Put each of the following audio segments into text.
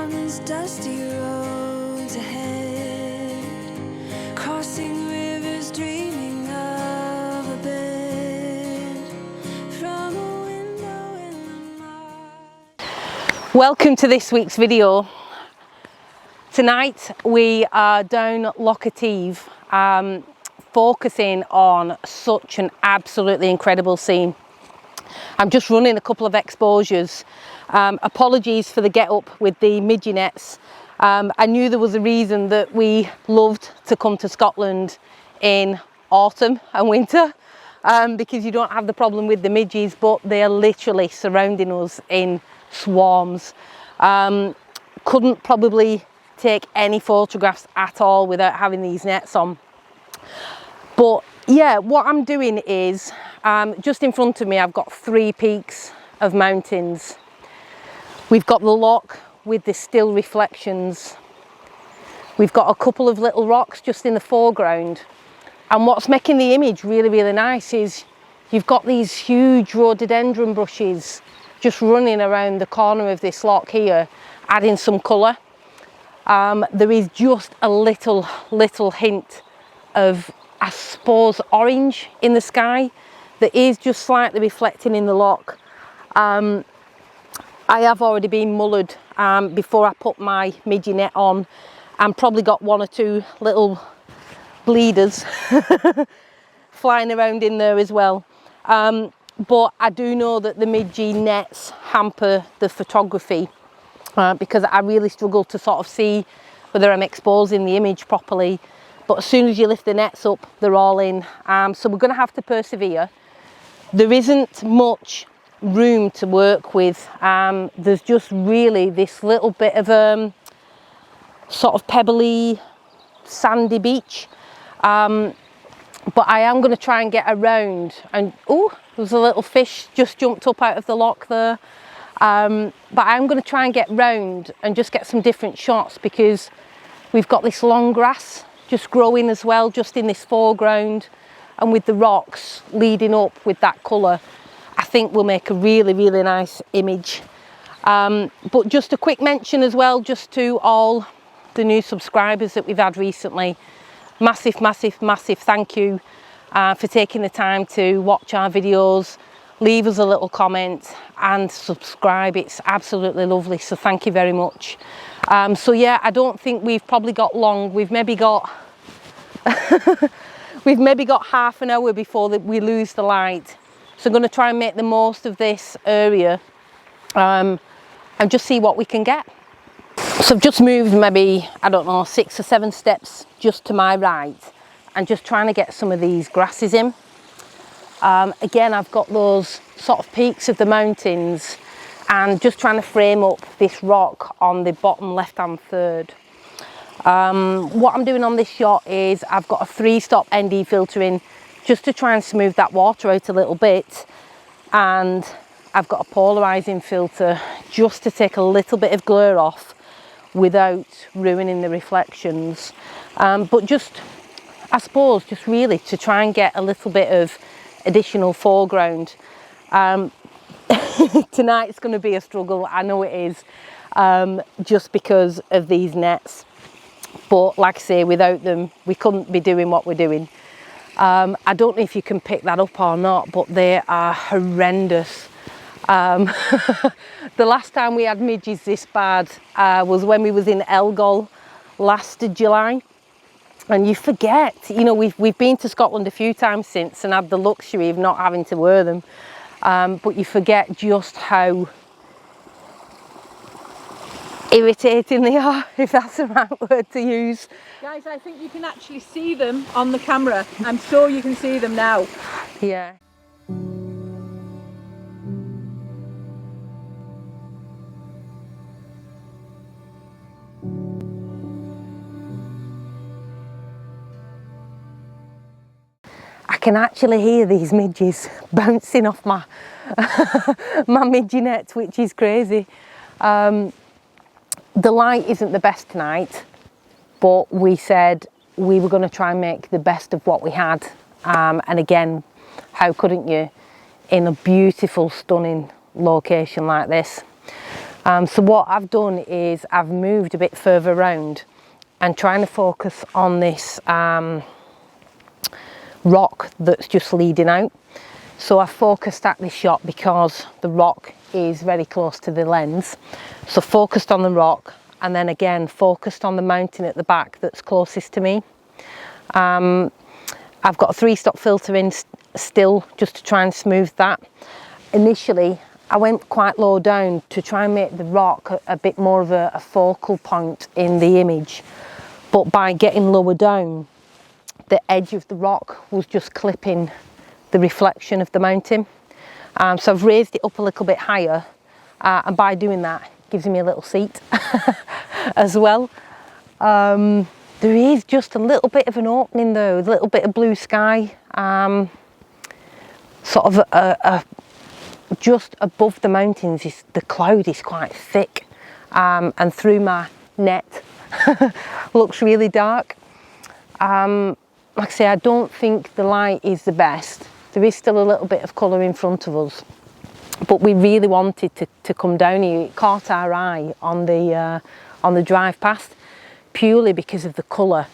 down these dusty roads ahead, crossing rivers, dreaming of a bed from a window in the night. Welcome to this week's video. Tonight we are down Loch Urr, focusing on such an absolutely incredible scene. I'm just running a couple of exposures. Apologies for the get up with the midgie nets. I knew there was a reason that we loved to come to Scotland in autumn and winter, because you don't have the problem with the midges, but they are literally surrounding us in swarms. Couldn't probably take any photographs at all without having these nets on. But yeah, what I'm doing is, just in front of me I've got 3 peaks of mountains. We've got the loch with the still reflections. We've got a couple of little rocks just in the foreground. And what's making the image really, really nice is you've got these huge rhododendron bushes just running around the corner of this loch here, adding some colour. There is just a little hint of, I suppose, orange in the sky that is just slightly reflecting in the loch. I have already been mullered before I put my midgie net on, and probably got 1 or 2 little bleeders flying around in there as well. But I do know that the midgie nets hamper the photography, because I really struggle to sort of see whether I'm exposing the image properly. But as soon as you lift the nets up, they're all in. So we're going to have to persevere. There isn't much room to work with. There's just really this little bit of sort of pebbly, sandy beach. But I am going to try and get around. And oh, there's a little fish just jumped up out of the loch there. But I'm going to try and get round and just get some different shots, because we've got this long grass just growing as well, just in this foreground, and with the rocks leading up with that colour, I think we'll make a really, really nice image. But just a quick mention as well, just to all the new subscribers that we've had recently. Massive thank you for taking the time to watch our videos, leave us a little comment and subscribe. It's absolutely lovely, so thank you very much. So yeah, I don't think we've probably got long. We've maybe got we've maybe got half an hour before we lose the light. So I'm going to try and make the most of this area, and just see what we can get. So I've just moved maybe, I don't know, 6 or 7 steps just to my right, and just trying to get some of these grasses in. Again, I've got those sort of peaks of the mountains, and just trying to frame up this rock on the bottom left-hand third. What I'm doing on this shot is I've got a 3-stop ND filter in, just to try and smooth that water out a little bit, and I've got a polarizing filter just to take a little bit of glare off without ruining the reflections. But just, I suppose, just really to try and get a little bit of additional foreground. Tonight's going to be a struggle, I know it is, just because of these nets. But like I say, without them we couldn't be doing what we're doing. I don't know if you can pick that up or not, but they are horrendous. The last time we had midges this bad was when we was in Elgol last July. And you forget, you know, we've been to Scotland a few times since and had the luxury of not having to wear them. But you forget just how irritating they are, if that's the right word to use. Guys, I think you can actually see them on the camera. I'm sure you can see them now. Yeah. I can actually hear these midges bouncing off my my midgie net, which is crazy. The light isn't the best tonight, but we said we were going to try and make the best of what we had. And again, how couldn't you, in a beautiful, stunning location like this? So what I've done is I've moved a bit further around and trying to focus on this rock that's just leading out. So I focused at this shot because the rock is very close to the lens. So focused on the rock, and then again focused on the mountain at the back that's closest to me. I've got a 3-stop filter in still just to try and smooth that. Initially I went quite low down to try and make the rock a bit more of a focal point in the image, but by getting lower down, the edge of the rock was just clipping the reflection of the mountain. So I've raised it up a little bit higher, and by doing that it gives me a little seat as well. There is just a little bit of an opening though, a little bit of blue sky, sort of just above the mountains. The cloud is quite thick, and through my net looks really dark. Like I say, I don't think the light is the best. There is still a little bit of colour in front of us, but we really wanted to come down here. It caught our eye on the drive past purely because of the colour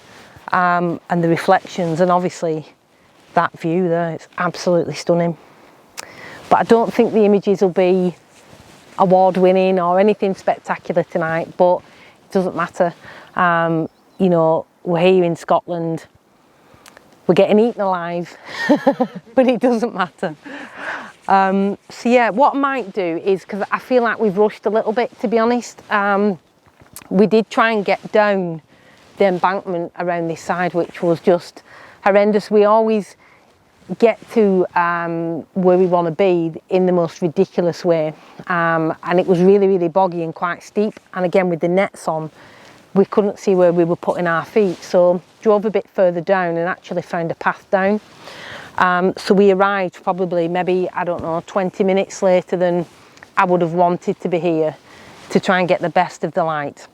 and the reflections, and obviously that view there, it's absolutely stunning. But I don't think the images will be award winning or anything spectacular tonight, but it doesn't matter. You know, we're here in Scotland, we're getting eaten alive, but it doesn't matter. So yeah, what I might do is, because I feel like we've rushed a little bit, to be honest, we did try and get down the embankment around this side, which was just horrendous. We always get to where we want to be in the most ridiculous way, and it was really, really boggy and quite steep, and again with the nets on, we couldn't see where we were putting our feet, so drove a bit further down and actually found a path down. So we arrived probably maybe, I don't know, 20 minutes later than I would have wanted to be here to try and get the best of the light.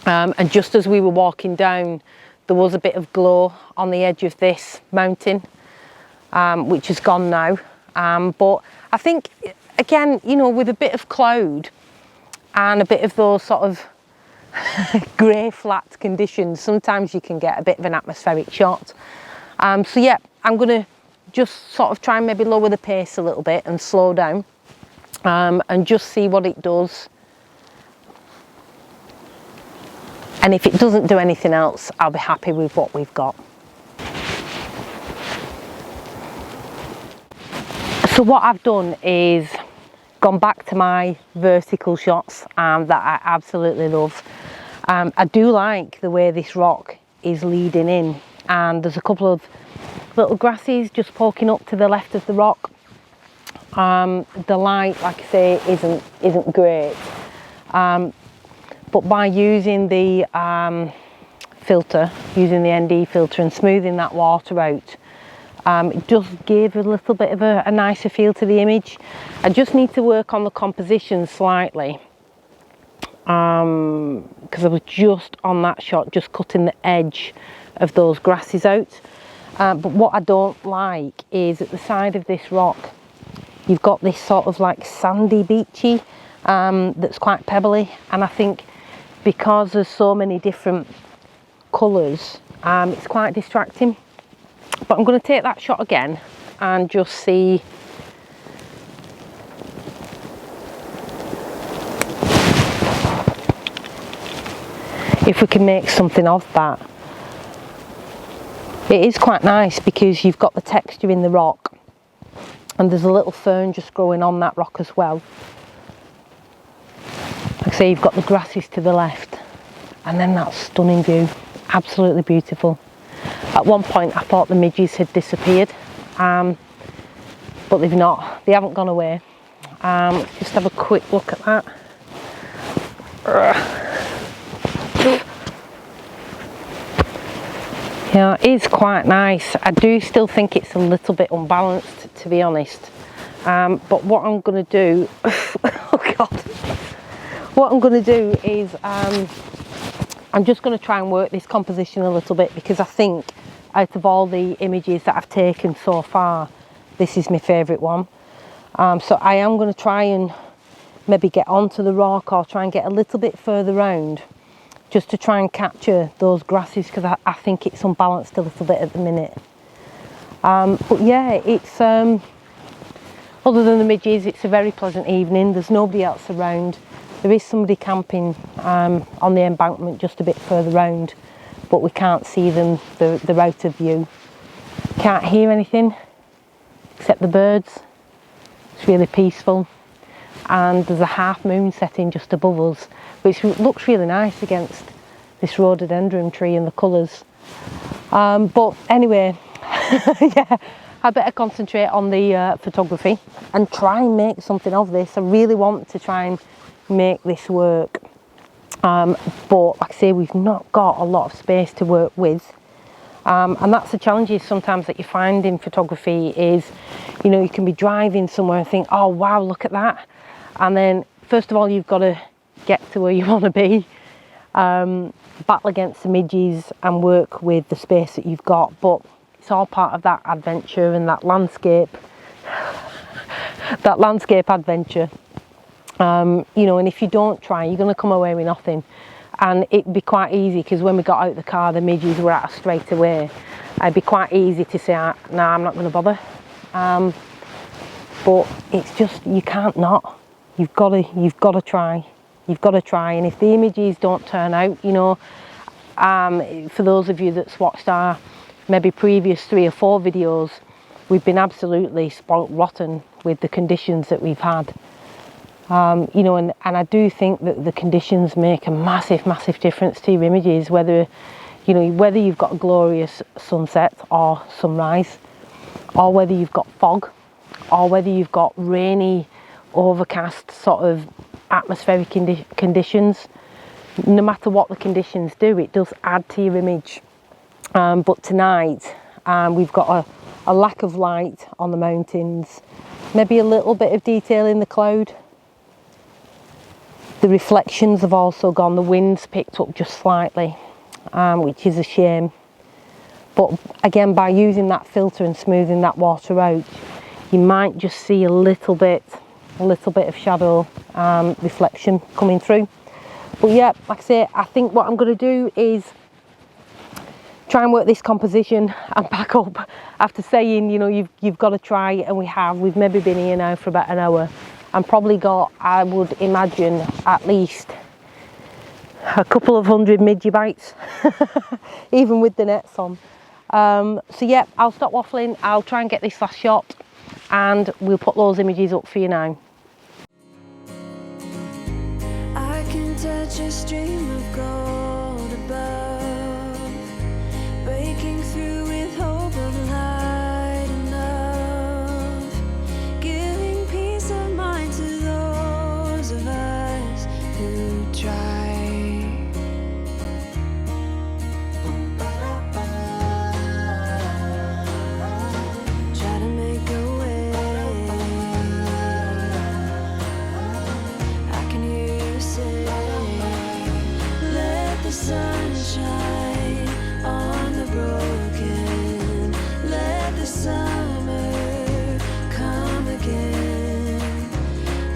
And just as we were walking down, there was a bit of glow on the edge of this mountain, which is gone now. But I think, again, you know, with a bit of cloud and a bit of those sort of grey flat conditions, sometimes you can get a bit of an atmospheric shot. So yeah, I'm going to just sort of try and maybe lower the pace a little bit and slow down, and just see what it does. And if it doesn't do anything else, I'll be happy with what we've got. So what I've done is gone back to my vertical shots that I absolutely love. I do like the way this rock is leading in, and there's a couple of little grasses just poking up to the left of the rock. The light, like I say, isn't great, but by using the filter, using the ND filter and smoothing that water out, it just gave a little bit of a nicer feel to the image. I just need to work on the composition slightly, because I was just on that shot, just cutting the edge of those grasses out. But what I don't like is at the side of this rock, you've got this sort of like sandy beachy that's quite pebbly, and I think because there's so many different colours, it's quite distracting. But I'm going to take that shot again and just see if we can make something of that. It is quite nice because you've got the texture in the rock, and there's a little fern just growing on that rock as well. Like I say, you've got the grasses to the left, and then that stunning view, absolutely beautiful. At one point I thought the midges had disappeared, but they've not, they haven't gone away. Let's just have a quick look at that. Yeah, it is quite nice. I do still think it's a little bit unbalanced, to be honest. But what I'm going to do, oh God, what I'm going to do is I'm just going to try and work this composition a little bit, because I think out of all the images that I've taken so far, this is my favourite one. So I am going to try and maybe get onto the rock or try and get a little bit further round just to try and capture those grasses, because I think it's unbalanced a little bit at the minute. But yeah, it's other than the midges, it's a very pleasant evening. There's nobody else around. There is somebody camping on the embankment just a bit further round, but we can't see them, they're out of view. Can't hear anything except the birds. It's really peaceful, and there's a half moon setting just above us, which looks really nice against this rhododendron tree and the colours. But anyway, yeah, I better concentrate on the photography and try and make something of this. I really want to try and make this work, but like I say, we've not got a lot of space to work with. And that's the challenges sometimes that you find in photography is, you know, you can be driving somewhere and think, oh wow, look at that. And then first of all, you've got to get to where you want to be, battle against the midges and work with the space that you've got. But it's all part of that adventure and that landscape adventure. You know, and if you don't try, you're going to come away with nothing. And it'd be quite easy, because when we got out of the car, the midges were at us straight away. It'd be quite easy to say, nah, I'm not going to bother. But it's just, you can't not. You've got to try. You've got to try. And if the images don't turn out, you know, for those of you that's watched our maybe previous 3 or 4 videos, we've been absolutely spoilt rotten with the conditions that we've had. You know, and I do think that the conditions make a massive difference to your images, whether, you know, whether you've got a glorious sunset or sunrise, or whether you've got fog, or whether you've got rainy, overcast sort of atmospheric conditions. No matter what the conditions do, it does add to your image. But tonight we've got a lack of light on the mountains, maybe a little bit of detail in the cloud. The reflections have also gone, the wind's picked up just slightly, which is a shame. But again, by using that filter and smoothing that water out, you might just see a little bit of shadow reflection coming through. But yeah, like I say, I think what I'm going to do is try and work this composition and pack up after saying, you know, you've got to try, and we've maybe been here now for about an hour. And probably got, I would imagine, at least a couple of 100 midge bites, even with the nets on. So yeah, I'll stop waffling, I'll try and get this last shot, and we'll put those images up for you now. I can touch a stream of gold above, breaking through with hope of light and love, giving peace of mind to those of us who try. Try to make a way. I can hear you say, let the sun shine on the broken, let the summer come again,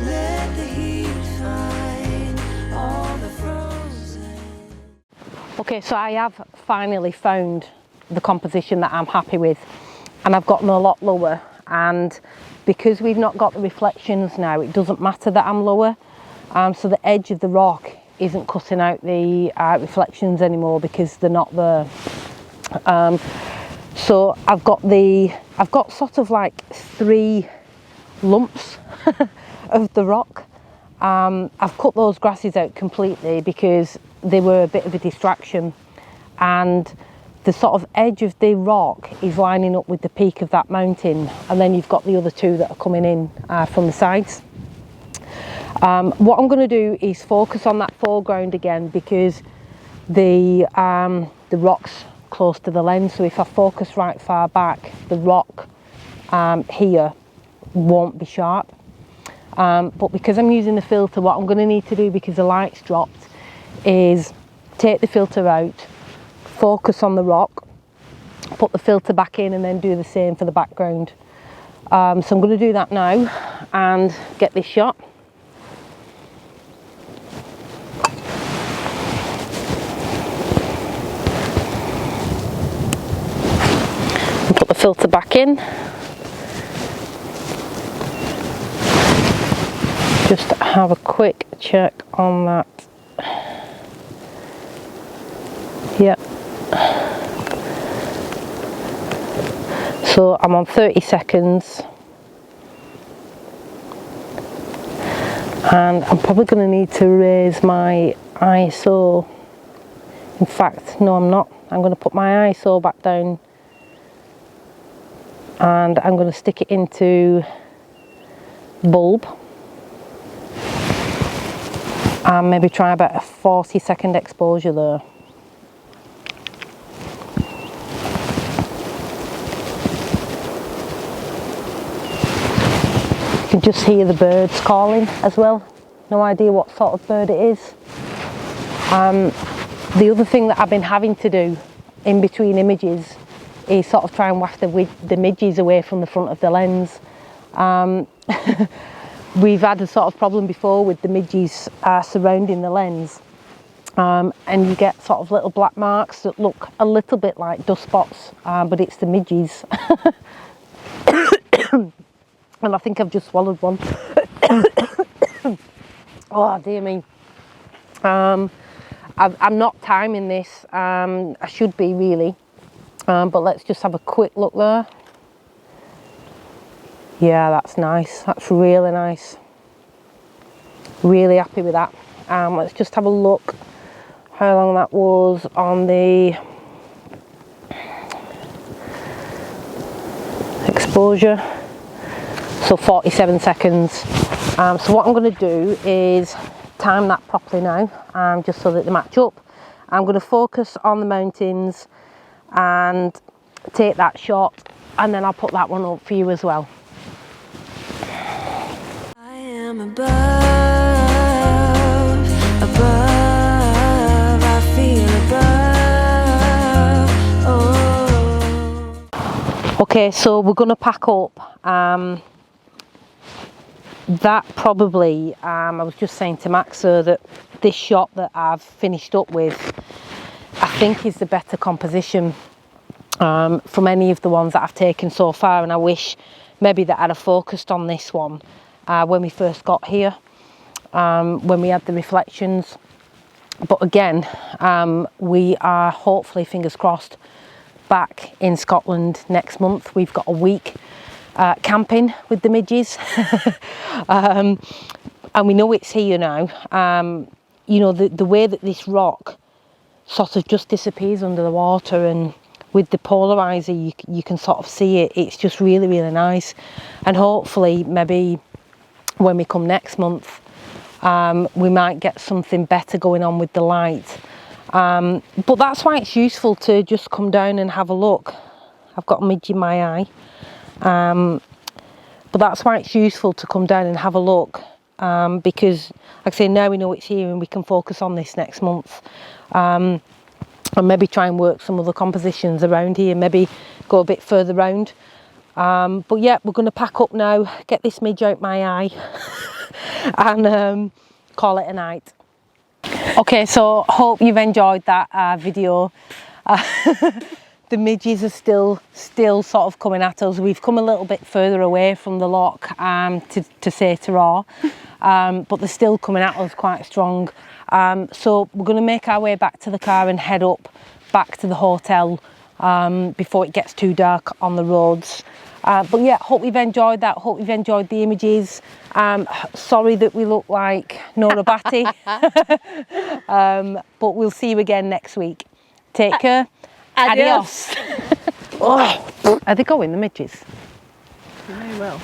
let the heat find all the frozen. Okay, so I have finally found the composition that I'm happy with, and I've gotten a lot lower, and because we've not got the reflections now, it doesn't matter that I'm lower, so the edge of the rock isn't cutting out the reflections anymore because they're not there. So I've got sort of like 3 lumps of the rock. I've cut those grasses out completely because they were a bit of a distraction, and the sort of edge of the rock is lining up with the peak of that mountain, and then you've got the other 2 that are coming in from the sides. What I'm going to do is focus on that foreground again, because the rock's close to the lens, so if I focus right far back, the rock here won't be sharp. But because I'm using the filter, what I'm going to need to do, because the light's dropped, is take the filter out, focus on the rock, put the filter back in, and then do the same for the background. So I'm going to do that now and get this shot. filter back in. Just have a quick check on that. Yeah. So I'm on 30 seconds. And I'm probably going to need to raise my ISO. In fact, no, I'm not. I'm going to put my ISO back down and I'm going to stick it into bulb and maybe try about a 40-second exposure there. You can just hear the birds calling as well. No idea what sort of bird it is. The other thing that I've been having to do in between images is sort of try and waft the midges away from the front of the lens. We've had a sort of problem before with the midges surrounding the lens, and you get sort of little black marks that look a little bit like dust spots, but it's the midges. And I think I've just swallowed one. Oh dear me. I'm not timing this, I should be really, but let's just have a quick look there. Yeah, that's nice, that's really nice. Really happy with that. Let's just have a look how long that was on the exposure. So 47 seconds. So what I'm going to do is time that properly now, just so that they match up. I'm going to focus on the mountains and take that shot, and then I'll put that one up for you as well. I am above, I feel above. Oh. Okay, so we're going to pack up. That probably, I was just saying to Max that this shot that I've finished up with, I think is the better composition from any of the ones that I've taken so far, and I wish maybe that I'd have focused on this one when we first got here, when we had the reflections. But again, we are hopefully, fingers crossed, back in Scotland next month. We've got a week camping with the midges. And we know it's here now. You know, the way that this rock sort of just disappears under the water, and with the polarizer you can sort of see it. It's just really, really nice. And hopefully maybe when we come next month, we might get something better going on with the light. But that's why it's useful to just come down and have a look. I've got a midge in my eye. But that's why it's useful to come down and have a look, because like I say, now we know it's here and we can focus on this next month, and maybe try and work some other compositions around here, maybe go a bit further round. But yeah, we're going to pack up now, get this midge out my eye and call it a night. Okay, so hope you've enjoyed that video. The midges are still sort of coming at us. We've come a little bit further away from the loch to say Tortoise, but they're still coming at us quite strong. So we're going to make our way back to the car and head up back to the hotel before it gets too dark on the roads. But yeah, hope you've enjoyed that. Hope you've enjoyed the images. Sorry that we look like Nora Batty, but we'll see you again next week. Take care. Adios. Oh, are they going, the midges? You may well.